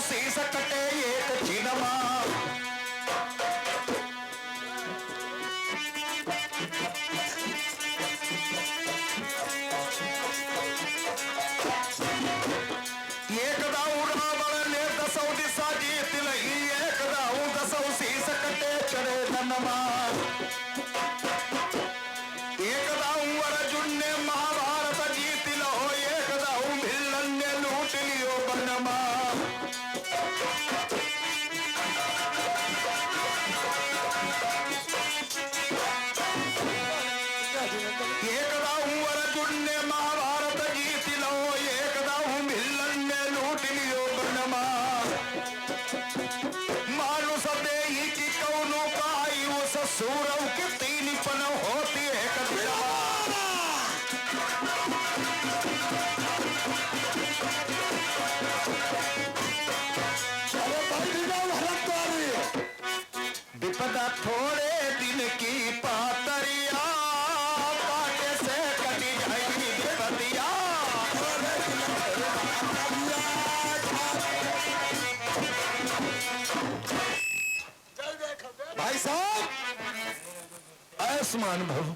शीस कटे एक छिनमा। एक दाऊ रावण ने दसौ दिशा जीत लही, एक दाऊ दसौ शीस कटे चढ़े धनमा। एक दाऊ अर्जुन ने महाभारत जीत लो, एक दाऊ भिल्लन ने लूट लियो बनमा। एक दाऊ अर्जुन ने महाभारत जीत लो, एक दाऊ भिल्लन ने लूट लियो बनमा। मानुष देही की कौनो पाई उस सूरव की तीन पन होती है कथिरा। विपदा थोड़े दिन की पातरिया, बाटे से कटी जाएगी विपदिया। भाई साहब, आयुष्मान भव।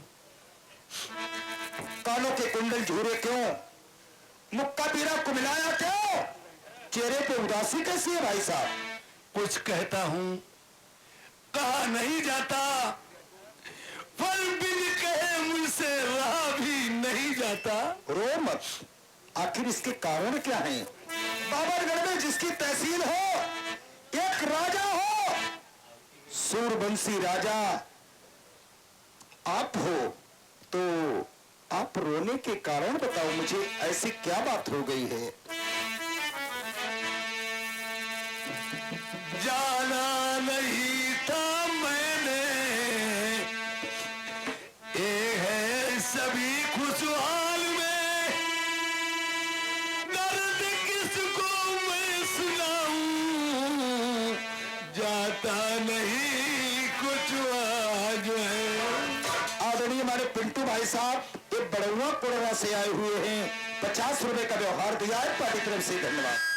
कानों के कुंडल झूरे क्यों, मुक्का पीरा कुमिलाया क्यों, चेहरे पे उदासी कैसी है भाई साहब? कुछ कहता हूं कहा नहीं जाता, फल बिन कहे मुझसे रहा भी नहीं जाता। रो मत, आखिर इसके कारण क्या हैं? बाबरगढ़ में जिसकी तहसील हो, एक राजा हो, सूरबंसी राजा आप हो, तो आप रोने के कारण बताओ मुझे, ऐसी क्या बात हो गई है? जाना नहीं था मैंने, ये है सभी खुशहाल में, दर्द किसको मैं सुनाऊं, जाता नहीं कुछ आज है। आदरणीय हमारे पिंटू भाई साहब ये बड़ौआ कोड़रा से आए हुए हैं, 50 रुपए का व्यवहार दिया है, पार्टी तरफ से धन्यवाद।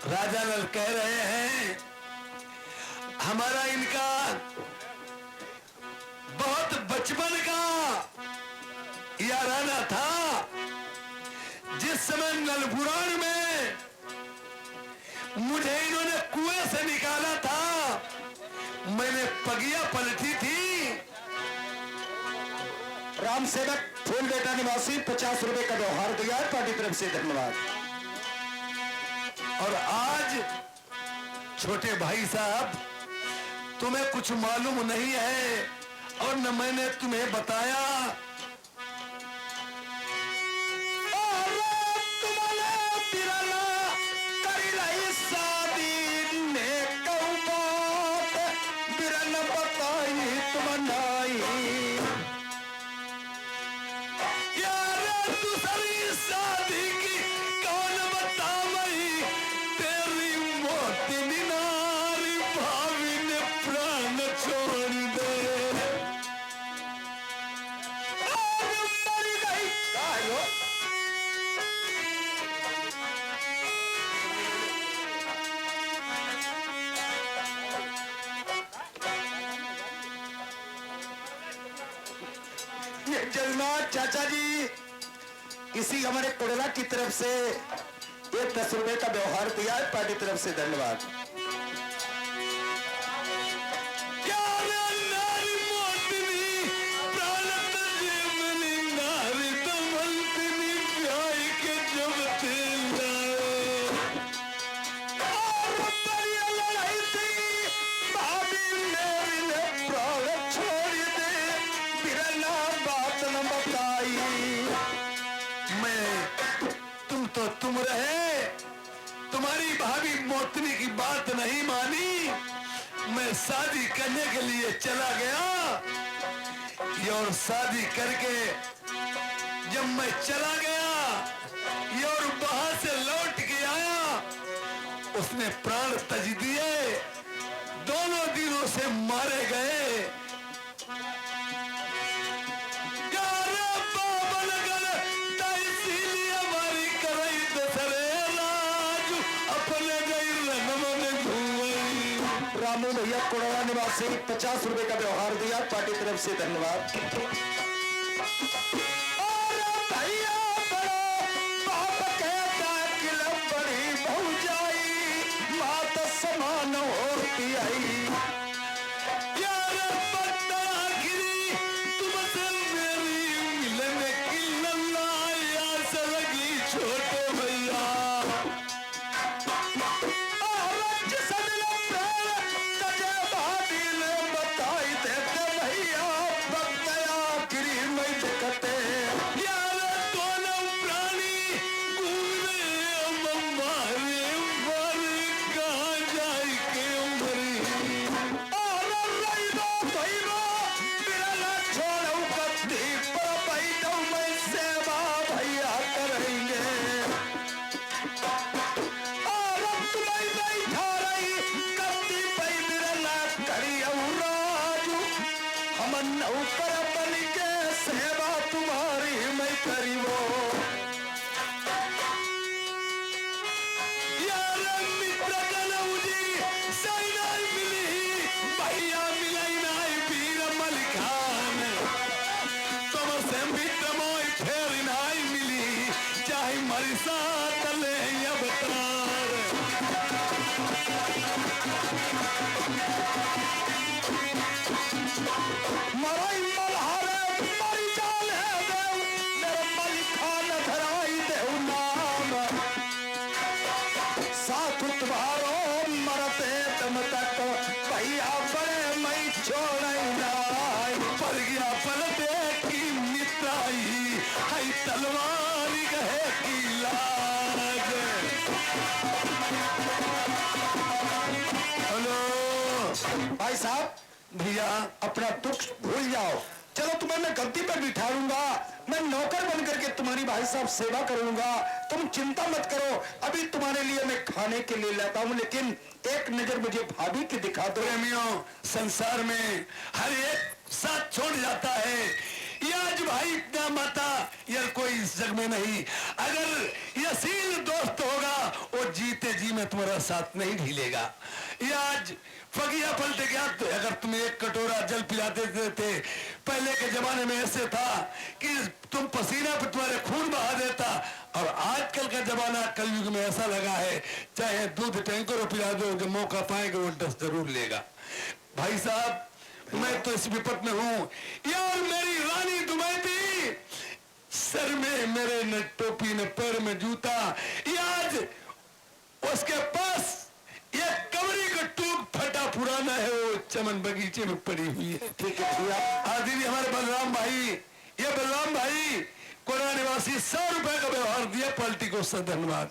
राजा लाल कह रहे हैं हमारा इनका बहुत बचपन का याराना था। जिस समय नलपुराण में मुझे इन्होंने कुएं से निकाला था, मैंने पगिया पलटी थी। राम सेवक फूल बेटा निवासी 50 रुपए का व्यवहार दिया है, पार्टी तरफ से धन्यवाद। और आज छोटे भाई साहब तुम्हें कुछ मालूम नहीं है और न मैंने तुम्हें बताया। जगन्नाथ चाचा जी इसी हमारे कोडला की तरफ से ये 10 रुपए का व्यवहार दिया है, पार्टी तरफ से धन्यवाद। शादी करने के लिए चला गया। और शादी करके जब मैं चला गया और वहां से लौट के आया, उसने प्राण तज दिए, दोनों दिनों से मारे गए। रामू भैया कोड़वा निवासी 50 रुपए का व्यवहार दिया, पार्टी तरफ से धन्यवाद। भैया बड़ो बाप कहता कि बड़ी भौजाई मात समान होती आई। यार पत्ता गिरी तुमसे मेरी मिलने की लल्ला यार सलगी छोटे भैया। नौकर बन के सेवा तुम्हारी मैं करीबो। यार मित्र गनौजी सैनाई मिली भैया मिलाई नाई वीर मलिकान। तुमसे मित्र मोई फेर नाई मिली चाहे मरी साथ ले अवतार। मराई मल्हारे मरी जाने देव मेरे मलिकान धराई देव नाम। साथ तुम्हारो मरते दम तक भैया बड़े मैं छोड़ नाई। पर गया पलटे की मित्राई है तलवारी कहे की लाज। हेलो भाई साहब, भैया अपना दुख भूल जाओ, चलो तुम्हें मैं गद्दी पर बिठाऊंगा, मैं नौकर बन करके तुम्हारी भाई साहब सेवा करूंगा, तुम चिंता मत करो। अभी तुम्हारे लिए मैं खाने के लिए लाता हूं, लेकिन एक नजर मुझे भाभी की दिखा दो। प्रेमियों, संसार में हर एक साथ छोड़ जाता है, ये आज भाई इतना माता यार कोई इस जग में नहीं। अगर यसील दोस्त होगा वो जीते जी में तुम्हारा साथ नहीं ढीलेगा। ये आज फगिया पलट गया। तो अगर तुम्हें एक कटोरा जल पिलाते थे, पहले के जमाने में ऐसे था कि तुम पसीना पे तुम्हारे खून बहा देता, और आजकल का जमाना कलयुग में ऐसा लगा है चाहे दूध टैंकर पिला दो, जो मौका पाएगा वो डस जरूर लेगा। भाई साहब, मैं तो इस विपत में हूं यार। मेरी रानी दुमैती, सर में मेरे न टोपी न पैर में जूता, आज उसके पास ये कमरी का टूक फटा पुराना है, वो चमन बगीचे में पड़ी हुई है। ठीक है भैया। आदि हमारे बलराम भाई, ये बलराम भाई कोड़ा निवासी 100 रुपए का व्यवहार दिया, पलटी को सर धन्यवाद।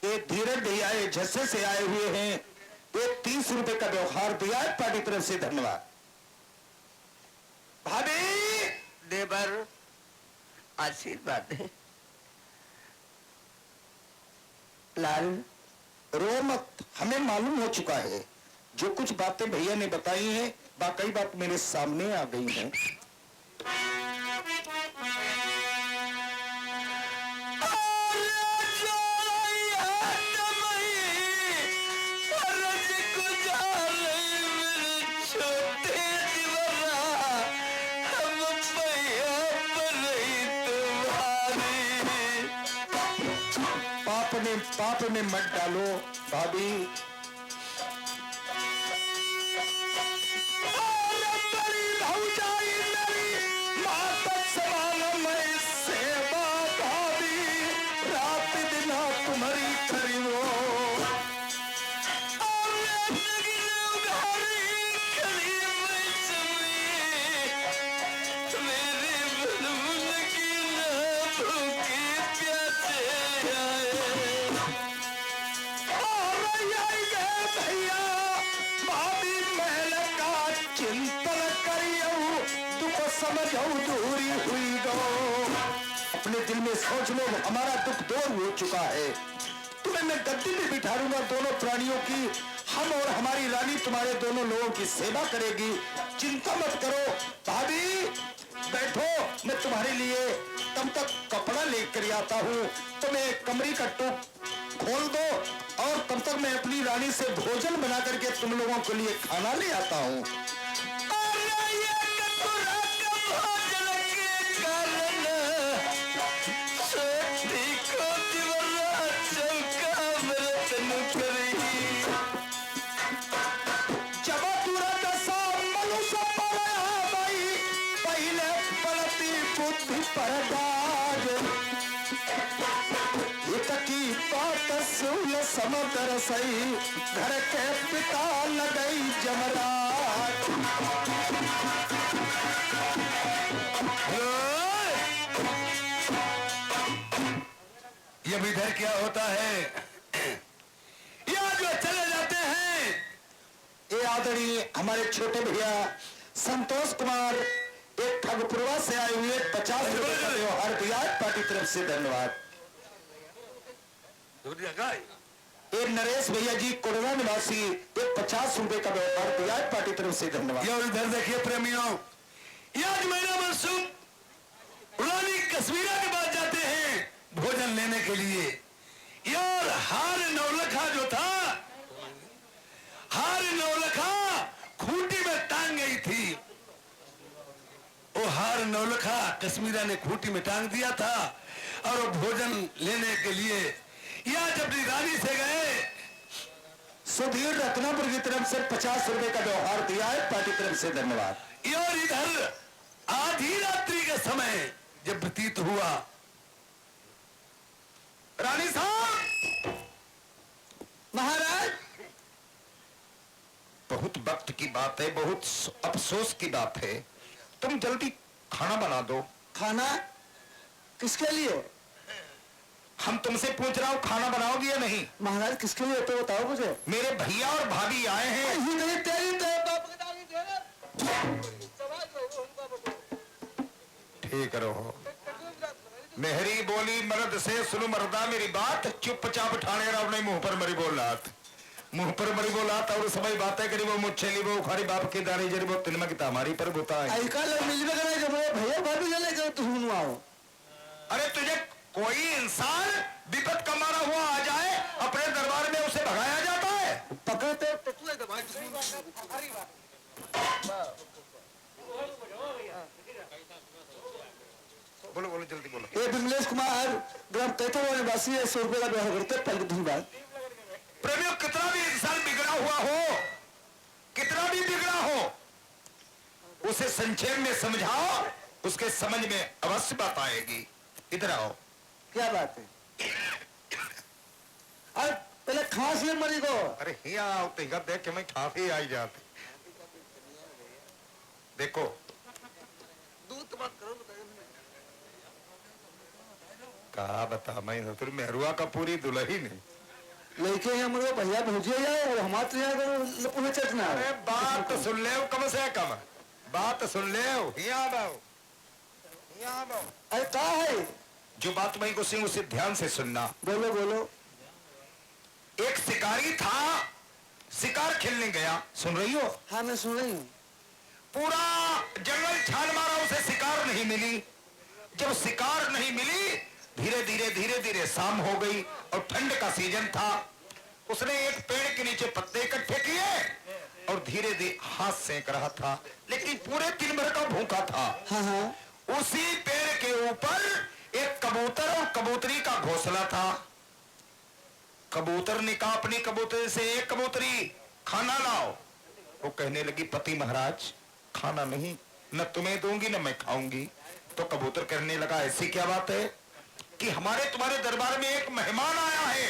ये धीरज भैया ये झस्से से आए हुए हैं, ये 30 रुपए का व्यवहार दिया है, पार्टी तरफ से धन्यवाद। भाभी देवर आशीर्वाद है। लाल रो मत, हमें मालूम हो चुका है, जो कुछ बातें भैया ने बताई हैं बाकी बात मेरे सामने आ गई हैं। पाप में मत डालो भाभी। बड़ी भौजाई मेरी मात सवाल मैं सेवा भाभी, रात दिन तुम्हारी करीबो। दूरी हुई गो। अपने दिल में सोच लो, हमारा दुख दूर हो चुका है। तुम्हें मैं गद्दी में बिठा दूंगा दोनों प्राणियों की। हम और हमारी रानी तुम्हारे दोनों लोगों की सेवा करेगी। चिंता मत करो। भाभी बैठो, मैं तुम्हारे लिए तब तक कपड़ा लेकर आता हूँ। तुम्हें कमरी का टूक खोल दो और तब तक मैं अपनी रानी से भोजन बना करके तुम लोगों के लिए खाना ले आता हूँ। समर सही घर के पिता लगई जमराट। ये इधर क्या होता है? ये जो चले जाते हैं, ये आदरणीय हमारे छोटे भैया संतोष कुमार एक ठगपुरवा से आए हुए 50 रुपए का व्यवहार दिया पार्टी तरफ से। धन्यवाद। ये नरेश भैया जी कोडरा निवासी एक 50 रुपए का व्यवहार दिया पार्टी तरफ से। धन्यवाद। और इधर देखिए प्रेमियों, ये आज मेरा मनसूब रानी कश्मीरा के पास जाते हैं भोजन लेने के लिए। यार हार नौलखा जो था, हार नौलखा खूंटी में टांग गई थी। वो हार नौलखा कश्मीरा ने खूंटी में टांग दिया था और वो भोजन लेने के लिए या जब अपनी रानी से गए। सुधीर रत्नापुर की तरफ से 50 रुपए का व्यवहार दिया है पार्टी तरफ से। धन्यवाद। और इधर आधी रात्रि के समय जब व्यतीत हुआ, रानी साहब। महाराज, बहुत वक्त की बात है, बहुत अफसोस की बात है। तुम जल्दी खाना बना दो। खाना किसके लिए? हम तुमसे पूछ रहा हूँ, खाना बनाओगे या नहीं? महाराज किसके लिए तो बताओ मुझे। मेरे भैया और भाभी आए हैं। ठीक रहो। मेहरी बोली मर्द से सुनो मर्दा मेरी बात, चुपचाप ठाणे रहो, नहीं मुंह पर मरी बोल रहा, मुंह पर मरी बोला और समय बातें करी वो मुझे ली वो खारी बाप की दानी जरी वो तिलमा की तामारी पर होता है। भैया भाभी चले तुम आओ। अरे तुझे कोई इंसान विपद का मारा हुआ आ जाए, अपने दरबार में उसे भगाया जाता है? पकड़ते बोलो बोलो जल्दी बोलो। ये विमलेश कुमार ग्राम तैतवा निवासी है। 100 रुपए का व्यवहार करते हैं। पहले धन्यवाद। प्रेमियों, कितना भी इंसान बिगड़ा हुआ हो, कितना भी बिगड़ा हो, उसे संक्षेप में समझाओ, उसके समझ में अवश्य बात आएगी। इधर आओ। क्या बात है? अरे पहले खांस ले मरी को। अरे यहाँ देख के मैं खांसी आई जाती। देखो दूध बात करो। कहा बता मैं फिर मेहरुआ का पूरी दुल्ही नहीं लेके हमारे भैया भौजिया जाए और हमारे यहाँ चटना। अरे बात तो सुन ले कम से कम, बात सुन ले। अरे क्या है जो बात मैं को सिंह उसे ध्यान से सुनना। बोलो बोलो। एक शिकारी था, शिकार खेलने गया। सुन रही हो? हाँ मैं सुन रही हूँ। पूरा जंगल छान मारा, उसे शिकार नहीं मिली। जब शिकार नहीं मिली, धीरे धीरे शाम हो गई और ठंड का सीजन था। उसने एक पेड़ के नीचे पत्ते इकट्ठे किए और धीरे धीरे हाथ सेक रहा था, लेकिन पूरे दिन भर का भूखा था। हाँ। उसी पेड़ के ऊपर एक कबूतर और कबूतरी का घोंसला था। कबूतर ने कहा अपनी कबूतरी से, एक कबूतरी खाना लाओ। वो कहने लगी पति महाराज खाना नहीं, न तुम्हें दूंगी न मैं खाऊंगी। तो कबूतर कहने लगा ऐसी क्या बात है कि हमारे तुम्हारे दरबार में एक मेहमान आया है,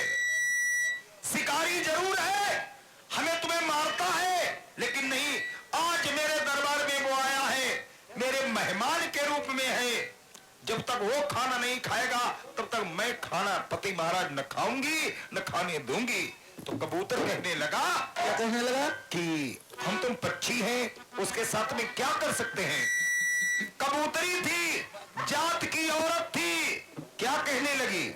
शिकारी जरूर है, हमें तुम्हें मारता है, लेकिन नहीं, आज मेरे दरबार में वो आया है, मेरे मेहमान के रूप में है। जब तक वो खाना नहीं खाएगा तब तक मैं खाना पति महाराज न खाऊंगी न खाने दूंगी। तो कबूतर कहने लगा, क्या कहने लगा कि हम तुम पक्षी हैं, उसके साथ में क्या कर सकते हैं। कबूतरी थी, जात की औरत थी, क्या कहने लगी?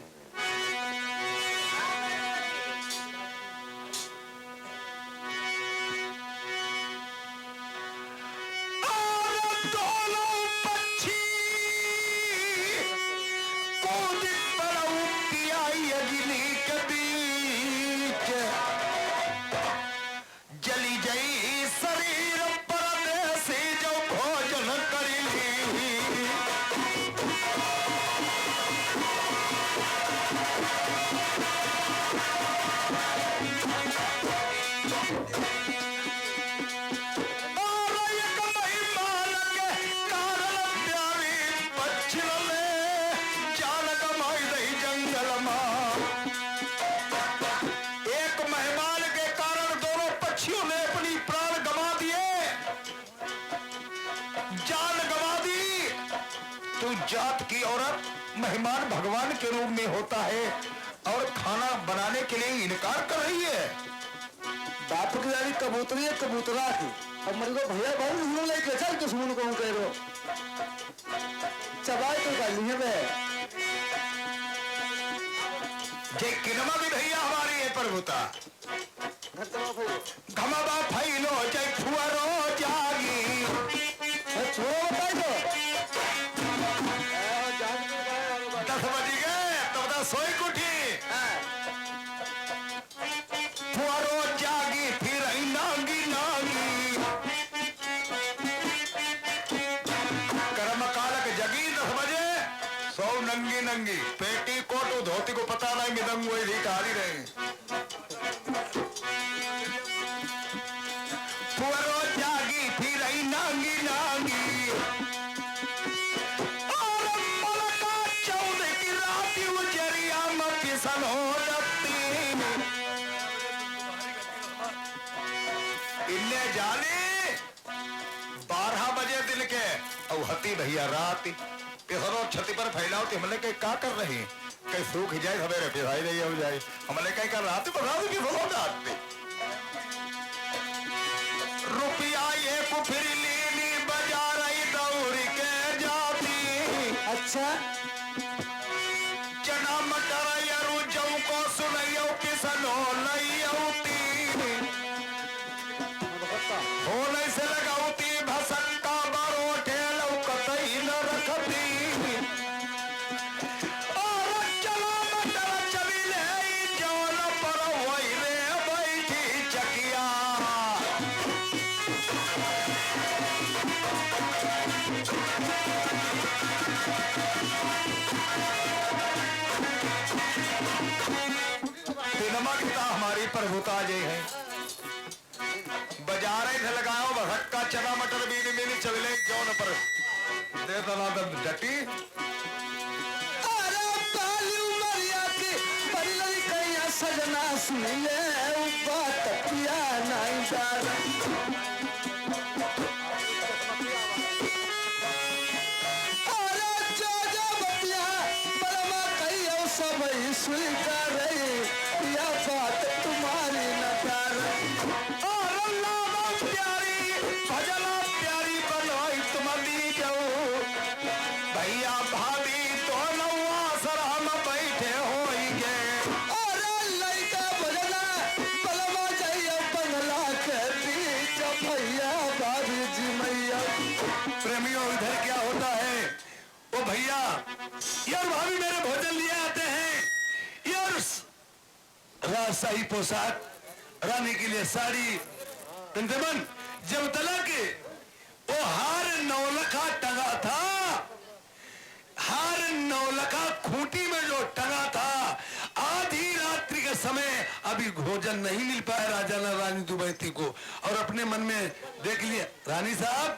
जात की औरत मेहमान भगवान के रूप में होता है और खाना बनाने के लिए इनकार कर रही है। बाप की यारी कबूतरी है, कबूतरा की। अब मेरे को भैया बहुत सुन लेके चल तो सुन को कह रो चबाई तो कर ली है मैं। जे किनमा भी भैया हमारी है प्रभुता। घमबा फैलो जय फुअरो जागी। छोड़ो बताई तो 10 बज गए तो बता सोई कुठी। फुअरो जागी फिर आई नागी नागी। कर्म कालक जगी 10 बजे सौ नंगी नंगी। पेटी कोट धोती को पता नहीं मिदंग वही भी कहानी रहे। फुअरो जागी फिर आई नागी नागी। इन्ने जाने 12 बजे दिन के औहती भैया रात पिसरो छती पर फैलाओ थे। हमने कहीं क्या कर रही कहीं सूख जाए सवेरे पिसाई नहीं हो जाए। हमने कहीं कर रात पर रात की फलो रात रुपया ये फिर लीली बजा रही दौड़ के जाती। अच्छा चना मटर यरू जौ को सुनैयो किसनो लईयौती। होने से लगाउती भसक्का बरोठे लौकतई न रखती। और चलो मटर चली ले जौन पर वही रे बैठी चकिया। हमारी प्रभुता जय है। बाजार थे लगाओ भक्का चना मटर बीनी बीनी चले जौन पर दे दला डटी। अरे बालू मरिया की बल्ली कहीं सजना सुन ले बात पिया नहीं जाना। अरे जो जो बतिया बलमा कहीं सब स्वीकार रही या बात तुम्हारी न कर। और अल्लाह प्यारी भजला प्यारी बनवाई तुम्हारी जाओ। भैया भाभी तो नौवा सरहम बैठे होइगे। अरे लइका बजना बलमा जाइए बंगला के बीच भैया भाभी जी मैया। प्रेमियों इधर क्या होता है ओ भैया यार भाभी मेरे भोजन लिए आते हैं यार। राजशाही पोशाक रानी के लिए साड़ी पंतमन जब तला के वो हार नौलखा टंगा था। हार नौलखा खूंटी में जो टंगा था आधी रात्रि के समय अभी भोजन नहीं मिल पाया राजा ने रानी दुबैती को। और अपने मन में देख लिया रानी साहब